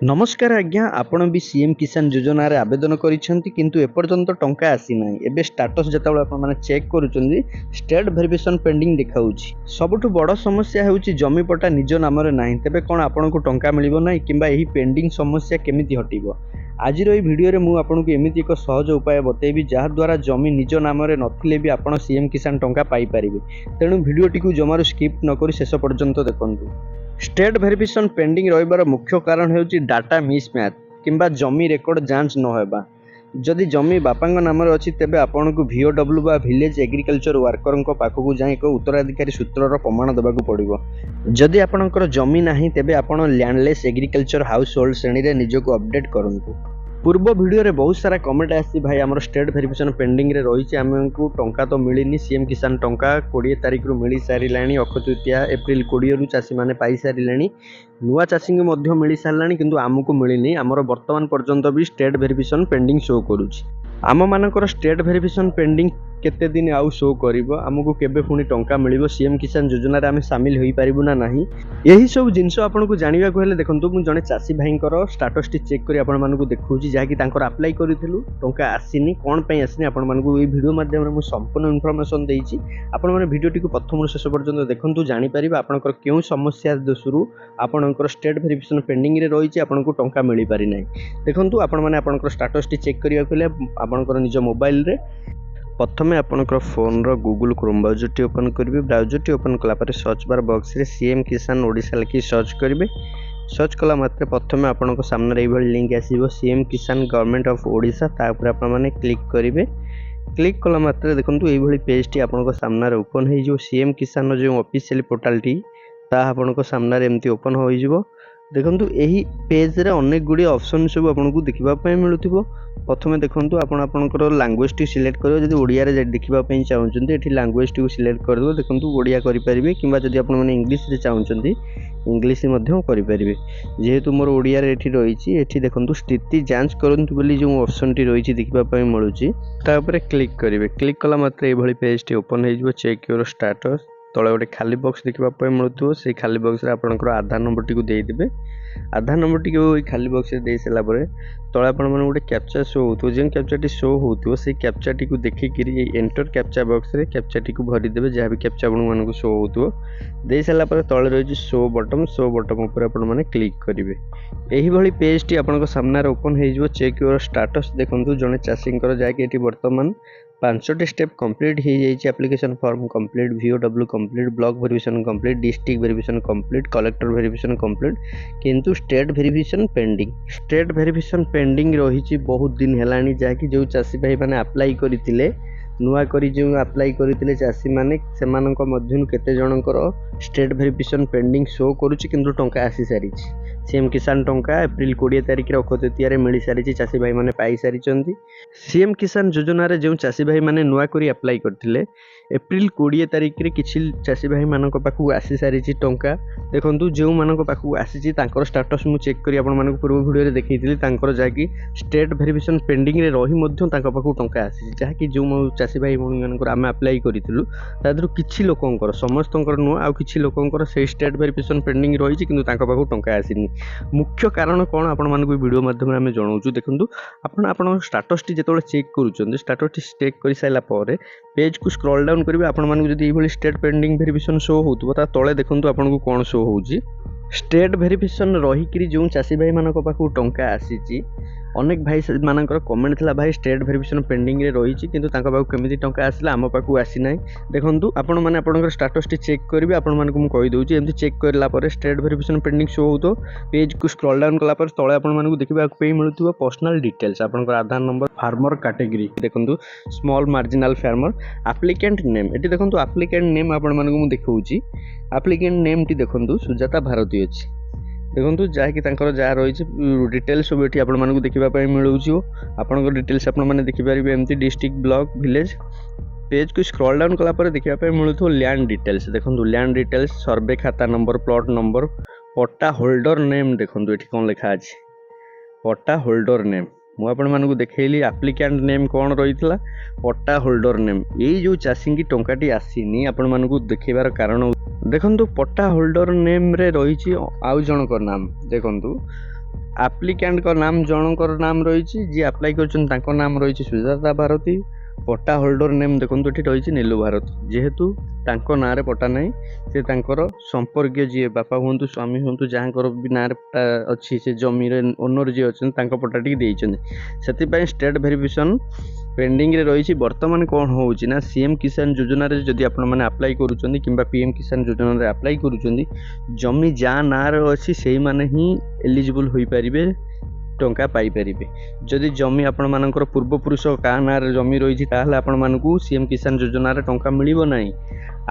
नमस्कार आज्ञा आपण भी सीएम किसान योजना रे आवेदन करिसेंती किंतु एपर्यंत टंका आसी नाही एबे स्टेटस जेतेबेले आपण माने चेक करूचंदी स्टेट वेरिफिकेशन पेंडिंग देखाउची सबठु बड़ समस्या हेउची जमी पट्टा निज नाम रे नाही तेबे कोन आपण को टंका मिलिबो नाही किंबा एही पेंडिंग समस्या केमिति हटिबो आज रो भिडियो रे मु आपन को एमिति एक सहज उपाय बतेबी जहा द्वारा जमी निज नाम रे नथिले भी आपण सीएम किसान टंका पाई परिबे तेणु भिडियोटी को जमारो स्किप न करी शेष पर्यंत देखंतु। स्टेट वेरिफिकेशन पेंडिंग रहिबार मुख्य कारण हेउची डाटा मिसमैच किंबा जमी रेकर्ड जांच न होबा जदि जमी बापांग नाम अच्छी तेबे आपन को VOW बा विलेज एग्रीकल्चर वर्कर पाखक जाए एक उत्तराधिकारी सूत्रर प्रमाण देवाक पड़ो। जदि आपणकर जमी नाही तेबे आपण लैंडलेस एग्रीकल्चर हाउस होल्ड श्रेणी रे निजको अपडेट करंतु। पूर्व वीडियो रे बहुत सारा कमेंट आसी भाई आमर स्टेट वेरिफिकेशन पेंडिंग रे रही आमको टंका तो मिलनी सीएम किसान टंका 20 तारिख रु मिल सारा अक्षय तृतीया एप्रिल 20 रु चाषी मैंने पाई सारे नुआ चाषी को मिल सारा किंतु आमको मिलनी आमर वर्तमान पर्यंत भी स्टेट वेरिफिकेशन पेंडिंग शो करुच्ची आम मानकर स्टेट वेरिफिकेशन पेंडिंग केते दिन आउ शो करिवो आमको केबे पुणी टंका मिलिवो सीएम किसान योजना रे आमे शामिल होई परिबो ना नाही यही सब जिंस आपन को जानिबा को हेले देखंतु मु जने चासी भाईंकर स्टेटस टी चेक करी आपन मानकु देखौची जा कि तांकर अप्लाई करिथिलु टंका आसीनी कोन पई आसीनी आपन मानकु ए वीडियो माध्यम रे मु संपूर्ण इन्फॉर्मेशन देइची आपन माने वीडियो टी को प्रथम शेष पर्यंत देखंतु जानि परिबा आपनकर केउ समस्या दोसुरु आपनकर स्टेट वेरिफिकेशन पेंडिंग रे रहिची आपन को टंका मिली पारि नै देखंतु आपन माने आपनकर स्टेटस टी चेक करिया को हेले आपनकर निज मोबाइल रे प्रथमे आपनकर फोन रो गूगल क्रोम ब्राउजर टी ओपन करिवे ब्राउजर टी ओपन कला पर सर्च बार बॉक्स रे सीएम किसान ओडिशा लिखि सर्च करिवे सर्च कला मात्र प्रथमे आपनको सामने रे एभल लिंक आसीबो सीएम किसान गवर्नमेंट ऑफ ओडिशा ता ऊपर आपन माने क्लिक करिवे क्लिक कला मात्र देखंतु एभली पेज टी आपनको सामने रे ओपन हे जो सीएम किसान जो ऑफिशियल पोर्टल टी ता आपनको सामने रे एम्ति ओपन होई जिवो देखंतु एही पेज रे अनेक गुडी ऑप्शन सब आपनको देखिबा पय मिलुथिबो प्रथमे देखंतु आपनकर लैंग्वेज टी सिलेक्ट करियो जदि ओडिया रे देखिबा पय चाहउचंती एठी लैंग्वेज टी सिलेक्ट कर दो देखंतु ओडिया करि परिबे किबा जदि आपन माने इंग्लिश रे चाहउचंती इंग्लिश मध्यम करि परिबे जेहेतु मोर ओडिया रे एठी रहिची एठी देखंतु स्थिति जांच करंतु बोली जो ऑप्शन टी रहिची देखिबा पय मिलुची ता ऊपर क्लिक करिवे क्लिक कला मात्र एभली पेज टी ओपन हे जिवो चेक योर स्टेटस तले गोटे खाली बॉक्स देखा मिलूँ से खाली बॉक्स आपंकर आधार नंबर टी देदेवे आधार नंबर टी खाली बॉक्स दे सारा तले आप गोटे कैप्चा शो हो जो कैप्चा टी शो हो से कैप्चा टी देखिकी एंटर कैप्चा बॉक्स रे कैप्चा टी भरीदे जहाँ भी कैप्चा आप शो हो दे सारापर तले रही शो बटम उपर आप क्लिक करेंगे यही पेज टी आप सामने ओपन हो चेक योर स्टेटस देखो जड़े चाषी जैक बर्तमान 5टी स्टेप कंप्लीट हो जाइए application form complete VOW complete block verification complete district verification complete collector verification complete किंतु स्टेट वेरिफिकेशन पेंडिंग रही बहुत दिन है जहाँकि जो चाषी भाई मैंने अप्लाई करते नुआ करी जो अप्लाई करते चाषी मैंने केते जनकर स्टेट वेरिफिकेशन पेंडिंग शो करुच्ची किंतु टंका आसी सारी सीएम किसान टंका एप्रिल 20 तारिख अक्षय तृतीया मिल सारी चाषी भाई मैंने पाई सारी सीएम किसान योजना रे जो चाषी भाई मैंने नुआ करी अप्लाई करते एप्रिल 20 तारिख रे किछि चाषी भाई मानक पाखु आसी सारी टंका देखंतु जो मानक पाखु आसी तांकर स्टेटस मु चेक करी आपन मानक पूर्व वीडियो रे देखैतिली तांकर जाकी स्टेट वेरिफिकेशन पेंडिंग रे रही मध्य तांका पाखु टंका आसी जहाँकि जो चाषी भाई मानकर आमे अप्लाई करितिलु तादरु किछि लोकंकर समस्तंकर नु आ किछि लोकंकर से स्टेट वेरिफिकेशन पेंडिंग रही किंतु तांका पाखु टंका आसीनी मुख्य कारण कोन आपन मानक वीडियो माध्यम रे आमे जणाउछु देखंतु आपन स्टेटस टी जेतोले चेक करूचंदी स्टेटस टी चेक करि साइला परे पेज को स्क्रॉल डाउन करिवे आपन मानक जदी एभली स्टेट पेंडिंग वेरिफिकेशन शो होतबो ता तळे देखंतु आपन को कोन शो होउची स्टेट वेरिफिकेशन रही कि जो चाषी भाई मानक पाखु टंका आसीची अनेक भाई मानकर कमेंट थिला भाई स्टेट वेरिफिकेशन पेंडिंग रे रही किंतु तांका पाखु केमिति टंका आसिला आम पाखु आसी नै देखंतु आपण माने आपनकर स्टेटस टी चेक करिवे आपण मानकु मु कहि दोउची एमति चेक करला परे स्टेट वेरिफिकेशन पेंडिंग शो होतो पेज को स्क्रॉल डाउन कला पर तळे आपण मानकु देखिबा पे मिलुथिबो पर्सनल डिटेल्स आपनकर आधार नंबर फार्मर कैटेगरी देखंतु small marginal farmer applicant name eighty देखंतु एप्लिकेंट नेम आपण मानकु मु देखौची एप्लिकेंट नेम टी देखंतु सुजाता भारती अछि देखंतु जहाँकि जहाँ रही डिटेल्स सब ये आपको देखा मिलूँ आपण डिटेल्स आपने देखिपारे एमती डिस्ट्रिक्ट ब्लॉक विलेज पेज को स्क्रॉल डाउन कला देखा मिलूँ लैंड डिटेल्स देखो लैंड डिटेल्स सर्वे खाता नंबर प्लॉट नंबर पट्टा होल्डर नेम देखो ये कौन लिखा अच्छे पट्टा होल्डर नेम मुझे देखली एप्लिकेंट नेम कौन रही पट्टा होल्डर नेम यही जो चाषी की टंकाटी आसीनी आपण मानकु देखेबार कारण देखंतु पट्टा होल्डर नेम रे रही आउ जनकर नाम देखंतु ଆପ୍ଲିକାଣ୍ଟଙ୍କ ନାମ ଜଣଙ୍କର ନାମ ରହିଛି, ଯିଏ ଆପ୍ଲାଏ କରିଛନ୍ତି ତାଙ୍କ ନାମ ରହିଛି ସୁଜାତା ଭାରତୀ। ପଟ୍ଟା ହୋଲ୍ଡର ନେମ୍ ଦେଖନ୍ତୁ ଏଠି ରହିଛି ନୀଲୁ ଭାରତୀ। ଯେହେତୁ ତାଙ୍କ ନାଁରେ ପଟ୍ଟା ନାହିଁ, ସେ ତାଙ୍କର ସମ୍ପର୍କୀୟ ଯିଏ ବାପା ହୁଅନ୍ତୁ ସ୍ୱାମୀ ହୁଅନ୍ତୁ ଯାହାଙ୍କର ବି ନାଁରେ ପଟ୍ଟା ଅଛି, ସେ ଜମିର ଓନର ଯିଏ ଅଛନ୍ତି ତାଙ୍କ ପଟ୍ଟାଟିକି ଦେଇଛନ୍ତି। ସେଥିପାଇଁ ଷ୍ଟେଟ୍ ଭେରିଫିକେସନ୍ ପେଣ୍ଡିଂରେ ରହିଛି। ବର୍ତ୍ତମାନ କ'ଣ ହେଉଛି ନା ସିଏମ୍ କିଷାନ ଯୋଜନାରେ ଯଦି ଆପଣମାନେ ଆପ୍ଲାଏ କରୁଛନ୍ତି କିମ୍ବା ପିଏମ୍ କିଷାନ ଯୋଜନାରେ ଆପ୍ଲାଏ କରୁଛନ୍ତି, ଜମି ଯାହା ନାଁରେ ଅଛି ସେଇମାନେ ହିଁ ଏଲିଜିବୁଲ୍ ହୋଇପାରିବେ, ଟଙ୍କା ପାଇପାରିବେ। ଯଦି ଜମି ଆପଣମାନଙ୍କର ପୂର୍ବପୁରୁଷ କାହା ନାଁରେ ଜମି ରହିଛି ତାହେଲେ ଆପଣମାନଙ୍କୁ ସିଏମ୍ କିଷାନ ଯୋଜନାରେ ଟଙ୍କା ମିଳିବ ନାହିଁ।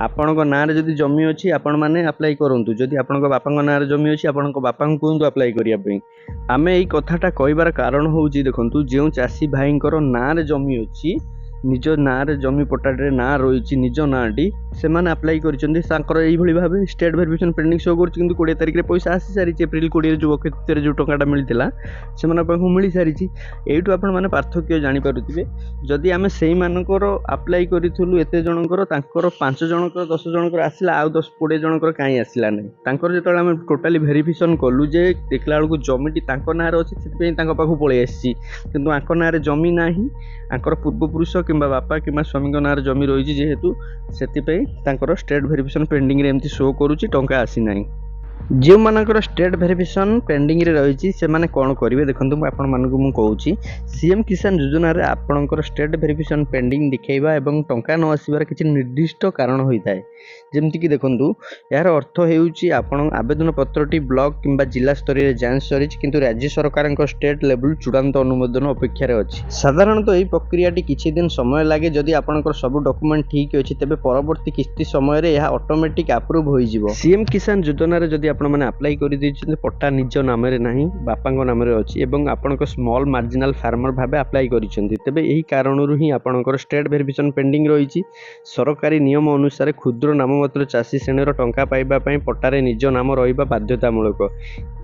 ଆପଣଙ୍କ ନାଁରେ ଯଦି ଜମି ଅଛି ଆପଣମାନେ ଆପ୍ଲାଏ କରନ୍ତୁ। ଯଦି ଆପଣଙ୍କ ବାପାଙ୍କ ନାଁରେ ଜମି ଅଛି ଆପଣଙ୍କ ବାପାଙ୍କୁ କୁହନ୍ତୁ ଆପ୍ଲାଏ କରିବା ପାଇଁ। ଆମେ ଏଇ କଥାଟା କହିବାର କାରଣ ହେଉଛି ଦେଖନ୍ତୁ, ଯେଉଁ ଚାଷୀ ଭାଇଙ୍କର ନାଁରେ ଜମି ଅଛି, ନିଜ ନାଁରେ ଜମି ପଟ୍ଟାରେ ନାଁ ରହିଛି ନିଜ ନାଁଟି, ସେମାନେ ଆପ୍ଲାଏ କରିଛନ୍ତି। ତାଙ୍କର ଏଇଭଳି ଭାବେ ଷ୍ଟେଟ୍ ଭେରିଫିକେସନ୍ ପେଣ୍ଡିଂ ଶୋ କରୁଛି, କିନ୍ତୁ 20 ତାରିଖରେ ପଇସା ଆସିସାରିଛି। ଏପ୍ରିଲ 20 ଯେଉଁ ଅକ୍ଷୟରେ ଯେଉଁ ଟଙ୍କାଟା ମିଳିଥିଲା ସେମାନଙ୍କ ପାଖକୁ ମିଳିସାରିଛି। ଏଇଠୁ ଆପଣମାନେ ପାର୍ଥକ୍ୟ ଜାଣିପାରୁଥିବେ। ଯଦି ଆମେ ସେଇମାନଙ୍କର ଆପ୍ଲାଏ କରିଥିଲୁ ଏତେ ଜଣଙ୍କର, ତାଙ୍କର 5 ଜଣଙ୍କର 10 ଜଣଙ୍କର ଆସିଲା, ଆଉ 10-20 ଜଣଙ୍କର କାହିଁ ଆସିଲା ନାହିଁ। ତାଙ୍କର ଯେତେବେଳେ ଆମେ ଟୋଟାଲି ଭେରିଫିକେସନ୍ କଲୁ ଯେ ଦେଖିଲା ବେଳକୁ ଜମିଟି ତାଙ୍କ ନାଁରେ ଅଛି, ସେଥିପାଇଁ ତାଙ୍କ ପାଖକୁ ପଳେଇ ଆସିଛି। କିନ୍ତୁ ଆଙ୍କ ନାଁରେ ଜମି ନାହିଁ, ଆଙ୍କର ପୂର୍ବପୁରୁଷ କିମ୍ବା ବାପା କିମ୍ବା ସ୍ୱାମୀଙ୍କ ନାଁରେ ଜମି ରହିଛି ଯେହେତୁ, ସେଥିପାଇଁ ତାଙ୍କର ଷ୍ଟେଟ୍ ଭେରିଫିକେସନ୍ ପେଣ୍ଡିଂରେ ଏମିତି ଶୋ କରୁଛି, ଟଙ୍କା ଆସିନାହିଁ। ଯେଉଁମାନଙ୍କର ଷ୍ଟେଟ୍ ଭେରିଫିକେସନ୍ ପେଣ୍ଡିଂରେ ରହିଛି ସେମାନେ କ'ଣ କରିବେ ଦେଖନ୍ତୁ, ଆପଣମାନଙ୍କୁ ମୁଁ କହୁଛି। ସିଏମ୍ କିଷାନ ଯୋଜନାରେ ଆପଣଙ୍କର ଷ୍ଟେଟ୍ ଭେରିଫିକେସନ୍ ପେଣ୍ଡିଂ ଦେଖାଇବା ଏବଂ ଟଙ୍କା ନ ଆସିବାର କିଛି ନିର୍ଦ୍ଦିଷ୍ଟ କାରଣ ହୋଇଥାଏ। ଯେମିତିକି ଦେଖନ୍ତୁ, ଏହାର ଅର୍ଥ ହେଉଛି ଆପଣ ଆବେଦନ ପତ୍ରଟି ବ୍ଲକ କିମ୍ବା ଜିଲ୍ଲା ସ୍ତରରେ ଯାଞ୍ଚ ସରିଛି, କିନ୍ତୁ ରାଜ୍ୟ ସରକାରଙ୍କ ଷ୍ଟେଟ୍ ଲେବୁଲ୍ ଚୂଡ଼ାନ୍ତ ଅନୁମୋଦନ ଅପେକ୍ଷାରେ ଅଛି। ସାଧାରଣତଃ ଏହି ପ୍ରକ୍ରିୟାଟି କିଛି ଦିନ ସମୟ ଲାଗେ। ଯଦି ଆପଣଙ୍କର ସବୁ ଡକୁମେଣ୍ଟ ଠିକ୍ ଅଛି, ତେବେ ପରବର୍ତ୍ତୀ କିସ୍ତି ସମୟରେ ଏହା ଅଟୋମେଟିକ୍ ଆପ୍ରୁଭ୍ ହୋଇଯିବ। ସିଏମ୍ କିଷାନ ଯୋଜନାରେ ଯଦି ଆପଣମାନେ ଆପ୍ଲାଏ କରିଦେଇଛନ୍ତି, ପଟ୍ଟା ନିଜ ନାମରେ ନାହିଁ, ବାପାଙ୍କ ନାମରେ ଅଛି ଏବଂ ଆପଣଙ୍କ ସ୍ମଲ୍ ମାର୍ଜିନାଲ୍ ଫାର୍ମର ଭାବେ ଆପ୍ଲାଏ କରିଛନ୍ତି, ତେବେ ଏହି କାରଣରୁ ହିଁ ଆପଣଙ୍କର ଷ୍ଟେଟ୍ ଭେରିଫିକେସନ୍ ପେଣ୍ଡିଂ ରହିଛି। ସରକାରୀ ନିୟମ ଅନୁସାରେ କ୍ଷୁଦ୍ର ନାମମାତ୍ର ଚାଷୀ ଶ୍ରେଣୀର ଟଙ୍କା ପାଇବା ପାଇଁ ପଟ୍ଟାରେ ନିଜ ନାମ ରହିବା ବାଧ୍ୟତାମୂଳକ।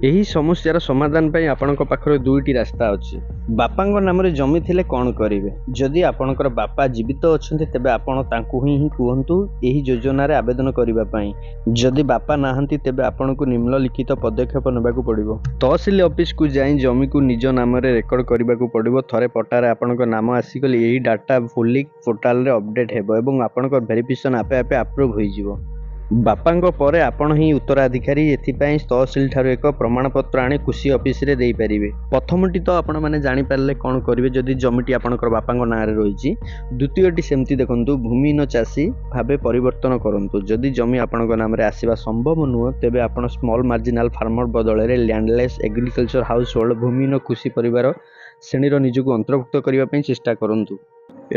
ଏହି ସମସ୍ୟାର ସମାଧାନ ପାଇଁ ଆପଣଙ୍କ ପାଖରେ 2ଟି ରାସ୍ତା ଅଛି। ବାପାଙ୍କ ନାମରେ ଜମି ଥିଲେ କ'ଣ କରିବେ? ଯଦି ଆପଣଙ୍କର ବାପା ଜୀବିତ ଅଛନ୍ତି ତେବେ ଆପଣ ତାଙ୍କୁ ହିଁ କୁହନ୍ତୁ ଏହି ଯୋଜନାରେ ଆବେଦନ କରିବା ପାଇଁ। ଯଦି ବାପା ନାହାନ୍ତି ତେବେ ଆପଣଙ୍କୁ ନିମ୍ନଲିଖିତ ପଦକ୍ଷେପ ନେବାକୁ ପଡ଼ିବ। ତହସିଲ ଅଫିସକୁ ଯାଇ ଜମିକୁ ନିଜ ନାମରେ ରେକର୍ଡ କରିବାକୁ ପଡ଼ିବ। ଥରେ ପଟ୍ଟାରେ ଆପଣଙ୍କ ନାମ ଆସିଗଲେ ଏହି ଡାଟା ଫୁଲି ପୋର୍ଟାଲରେ ଅପଡେଟ୍ ହେବ ଏବଂ ଆପଣଙ୍କ ଭେରିଫିକେସନ୍ ଆପେ ଆପେ ଆପ୍ରୁଭ୍ ହୋଇଯିବ। ବାପାଙ୍କ ପରେ ଆପଣ ହିଁ ଉତ୍ତରାଧିକାରୀ। ଏଥିପାଇଁ ତହସିଲ ଠାରୁ ଏକ ପ୍ରମାଣପତ୍ର ଆଣି କୃଷି ଅଫିସରେ ଦେଇପାରିବେ। ପ୍ରଥମଟି ତ ଆପଣମାନେ ଜାଣିପାରିଲେ କ'ଣ କରିବେ ଯଦି ଜମିଟି ଆପଣଙ୍କର ବାପାଙ୍କ ନାଁରେ ରହିଛି। ଦ୍ୱିତୀୟଟି ସେମିତି ଦେଖନ୍ତୁ, ଭୂମିହୀନ ଚାଷୀ ଭାବେ ପରିବର୍ତ୍ତନ କରନ୍ତୁ। ଯଦି ଜମି ଆପଣଙ୍କ ନାମରେ ଆସିବା ସମ୍ଭବ ନୁହଁ, ତେବେ ଆପଣ ସ୍ମଲ୍ ମାର୍ଜିନାଲ୍ ଫାର୍ମର ବଦଳରେ ଲ୍ୟାଣ୍ଡଲେସ୍ ଏଗ୍ରିକଲଚର ହାଉସ୍ ହୋଲ୍ଡ ଭୂମିହୀନ କୃଷି ପରିବାର ଶ୍ରେଣୀର ନିଜକୁ ଅନ୍ତର୍ଭୁକ୍ତ କରିବା ପାଇଁ ଚେଷ୍ଟା କରନ୍ତୁ।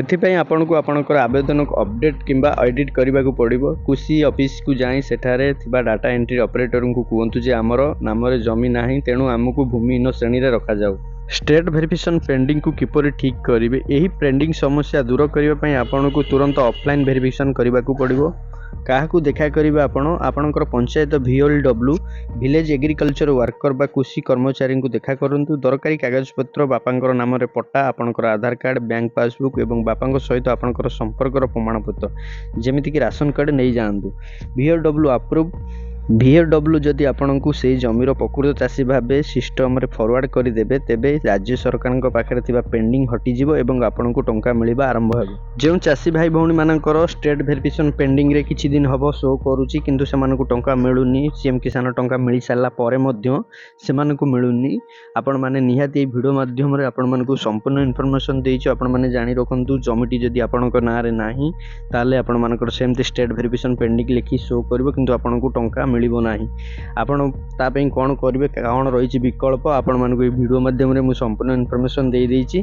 ଏଥିପାଇଁ ଆପଣଙ୍କୁ ଆପଣଙ୍କର ଆବେଦନକୁ ଅପଡେଟ୍ କିମ୍ବା ଏଡିଟ୍ କରିବାକୁ ପଡ଼ିବ। କୃଷି ଅଫିସକୁ ଯାଇ ସେଠାରେ ଥିବା ଡାଟା ଏଣ୍ଟ୍ରି ଅପରେଟରଙ୍କୁ କୁହନ୍ତୁ ଯେ ଆମର ନାମରେ ଜମି ନାହିଁ, ତେଣୁ ଆମକୁ ଭୂମିହୀନ ଶ୍ରେଣୀରେ ରଖାଯାଉ। ଷ୍ଟେଟ୍ ଭେରିଫିକେସନ୍ ପେଣ୍ଡିଂକୁ କିପରି ଠିକ୍ କରିବେ? ଏହି ପେଣ୍ଡିଂ ସମସ୍ୟା ଦୂର କରିବା ପାଇଁ ଆପଣଙ୍କୁ ତୁରନ୍ତ ଅଫଲାଇନ୍ ଭେରିଫିକେସନ୍ କରିବାକୁ ପଡ଼ିବ। କାହାକୁ ଦେଖା କରିବେ ଆପଣ? ଆପଣଙ୍କର panchayat VLW village agriculture worker ବା କୃଷି କର୍ମଚାରୀଙ୍କୁ ଦେଖା କରନ୍ତୁ। ଦରକାରୀ କାଗଜପତ୍ର ବାପାଙ୍କର ନାମରେ ପଟ୍ଟା, ଆପଣଙ୍କର ଆଧାର କାର୍ଡ଼, ବ୍ୟାଙ୍କ ପାସବୁକ୍ ଏବଂ ବାପାଙ୍କ ସହିତ ଆପଣଙ୍କର ସମ୍ପର୍କର ପ୍ରମାଣପତ୍ର ଯେମିତିକି ରାସନ କାର୍ଡ଼ ନେଇଯାଆନ୍ତୁ। VLW approve. VLW ଯଦି ଆପଣଙ୍କୁ ସେହି ଜମିର ପ୍ରକୃତ ଚାଷୀ ଭାବେ ସିଷ୍ଟମରେ ଫରୱାର୍ଡ଼ କରିଦେବେ, ତେବେ ରାଜ୍ୟ ସରକାରଙ୍କ ପାଖରେ ଥିବା ପେଣ୍ଡିଂ ହଟିଯିବ ଏବଂ ଆପଣଙ୍କୁ ଟଙ୍କା ମିଳିବା ଆରମ୍ଭ ହେବ। ଯେଉଁ ଚାଷୀ ଭାଇ ଭଉଣୀମାନଙ୍କର ଷ୍ଟେଟ୍ ଭେରିଫିକେସନ୍ ପେଣ୍ଡିଂରେ କିଛି ଦିନ ହେବ ଶୋ କରୁଛି କିନ୍ତୁ ସେମାନଙ୍କୁ ଟଙ୍କା ମିଳୁନି, ସିଏମ୍ କିଷାନ ଟଙ୍କା ମିଳିସାରିଲା ପରେ ମଧ୍ୟ ସେମାନଙ୍କୁ ମିଳୁନି, ଆପଣମାନେ ନିହାତି ଏହି ଭିଡ଼ିଓ ମାଧ୍ୟମରେ ଆପଣମାନଙ୍କୁ ସମ୍ପୂର୍ଣ୍ଣ ଇନଫର୍ମେସନ୍ ଦେଇଛୁ। ଆପଣମାନେ ଜାଣି ରଖନ୍ତୁ, ଜମିଟି ଯଦି ଆପଣଙ୍କ ନାଁରେ ନାହିଁ ତାହେଲେ ଆପଣମାନଙ୍କର ସେମିତି ଷ୍ଟେଟ୍ ଭେରିଫିକେସନ୍ ପେଣ୍ଡିଂ ଲେଖି ଶୋ କରିବ, କିନ୍ତୁ ଆପଣଙ୍କୁ ଟଙ୍କା ମିଳିବ ନାହିଁ। ଆପଣ ତା ପାଇଁ କ'ଣ କରିବେ, କ'ଣ ରହିଛି ବିକଳ୍ପ, ଆପଣମାନଙ୍କୁ ଏହି ଭିଡ଼ିଓ ମାଧ୍ୟମରେ ମୁଁ ସମ୍ପୂର୍ଣ୍ଣ ଇନଫର୍ମେସନ୍ ଦେଇଦେଇଛି।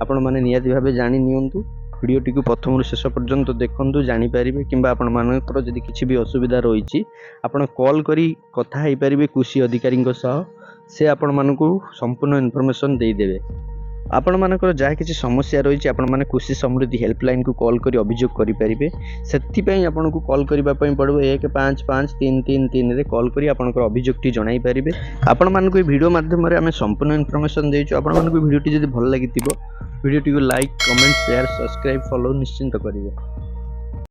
ଆପଣମାନେ ନିହାତି ଭାବେ ଜାଣି ନିଅନ୍ତୁ। ଭିଡ଼ିଓଟିକୁ ପ୍ରଥମରୁ ଶେଷ ପର୍ଯ୍ୟନ୍ତ ଦେଖନ୍ତୁ, ଜାଣିପାରିବେ। କିମ୍ବା ଆପଣମାନଙ୍କର ଯଦି କିଛି ବି ଅସୁବିଧା ରହିଛି ଆପଣ କଲ୍ କରି କଥା ହେଇପାରିବେ କୃଷି ଅଧିକାରୀଙ୍କ ସହ। ସେ ଆପଣମାନଙ୍କୁ ସମ୍ପୂର୍ଣ୍ଣ ଇନଫର୍ମେସନ୍ ଦେଇଦେବେ। ଆପଣମାନଙ୍କର ଯାହା କିଛି ସମସ୍ୟା ରହିଛି ଆପଣମାନେ କୃଷି ସମୃଦ୍ଧି ହେଲ୍ପଲାଇନ୍କୁ କଲ୍ କରି ଅଭିଯୋଗ କରିପାରିବେ। ସେଥିପାଇଁ ଆପଣଙ୍କୁ କଲ୍ କରିବା ପାଇଁ ପଡ଼ିବ 1553333ରେ କଲ୍ କରି ଆପଣଙ୍କର ଅଭିଯୋଗଟି ଜଣାଇ ପାରିବେ। ଆପଣମାନଙ୍କୁ ଏହି ଭିଡ଼ିଓ ମାଧ୍ୟମରେ ଆମେ ସମ୍ପୂର୍ଣ୍ଣ ଇନଫର୍ମେସନ୍ ଦେଇଛୁ। ଆପଣମାନଙ୍କୁ ଭିଡ଼ିଓଟି ଯଦି ଭଲ ଲାଗିଥିବ, ଭିଡ଼ିଓଟିକୁ like, comment, share, subscribe, follow ନିଶ୍ଚିନ୍ତ କରିବେ।